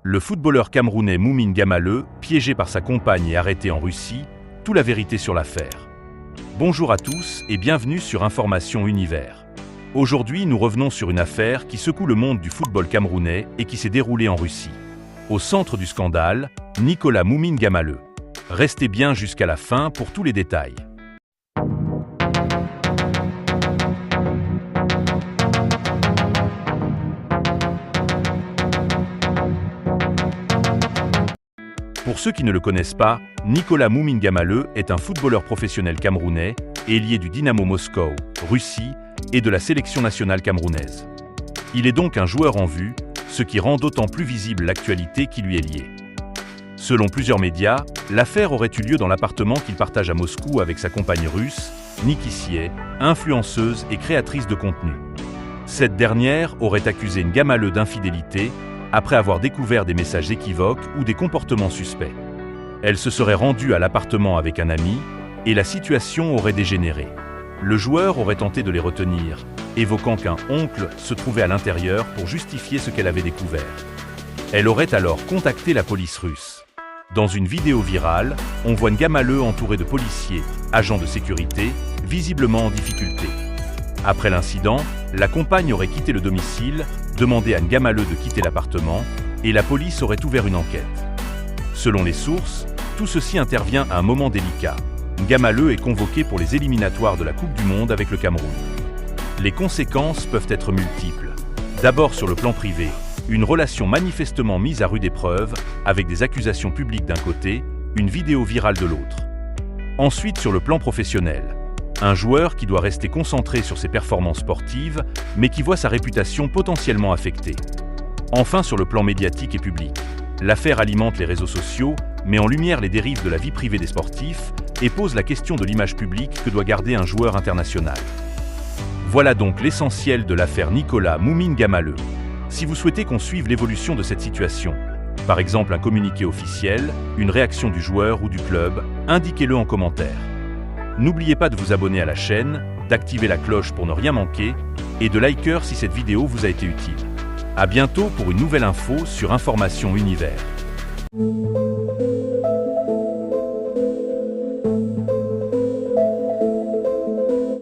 Le footballeur camerounais Moumine Gamaleu, piégé par sa compagne et arrêté en Russie, toute la vérité sur l'affaire. Bonjour à tous et bienvenue sur Information Univers. Aujourd'hui, nous revenons sur une affaire qui secoue le monde du football camerounais et qui s'est déroulée en Russie. Au centre du scandale, Nicolas Moumine Gamaleu. Restez bien jusqu'à la fin pour tous les détails. Pour ceux qui ne le connaissent pas, Nicolas Moumine Gamaleu est un footballeur professionnel camerounais, ailier du Dynamo Moscou, Russie, et de la sélection nationale camerounaise. Il est donc un joueur en vue, ce qui rend d'autant plus visible l'actualité qui lui est liée. Selon plusieurs médias, l'affaire aurait eu lieu dans l'appartement qu'il partage à Moscou avec sa compagne russe, Niki Sieh, influenceuse et créatrice de contenu. Cette dernière aurait accusé Gamaleu d'infidélité, après avoir découvert des messages équivoques ou des comportements suspects. Elle se serait rendue à l'appartement avec un ami, et la situation aurait dégénéré. Le joueur aurait tenté de les retenir, évoquant qu'un oncle se trouvait à l'intérieur pour justifier ce qu'elle avait découvert. Elle aurait alors contacté la police russe. Dans une vidéo virale, on voit Gamaleu entouré de policiers, agents de sécurité, visiblement en difficulté. Après l'incident, la compagne aurait quitté le domicile, demandé à Gamaleu de quitter l'appartement, et la police aurait ouvert une enquête. Selon les sources, tout ceci intervient à un moment délicat. Gamaleu est convoqué pour les éliminatoires de la Coupe du Monde avec le Cameroun. Les conséquences peuvent être multiples. D'abord sur le plan privé, une relation manifestement mise à rude épreuve, avec des accusations publiques d'un côté, une vidéo virale de l'autre. Ensuite sur le plan professionnel, un joueur qui doit rester concentré sur ses performances sportives, mais qui voit sa réputation potentiellement affectée. Enfin sur le plan médiatique et public, l'affaire alimente les réseaux sociaux, met en lumière les dérives de la vie privée des sportifs et pose la question de l'image publique que doit garder un joueur international. Voilà donc l'essentiel de l'affaire Nicolas Moumine Gamaleu. Si vous souhaitez qu'on suive l'évolution de cette situation, par exemple un communiqué officiel, une réaction du joueur ou du club, indiquez-le en commentaire. N'oubliez pas de vous abonner à la chaîne, d'activer la cloche pour ne rien manquer et de liker si cette vidéo vous a été utile. À bientôt pour une nouvelle info sur Information Univers.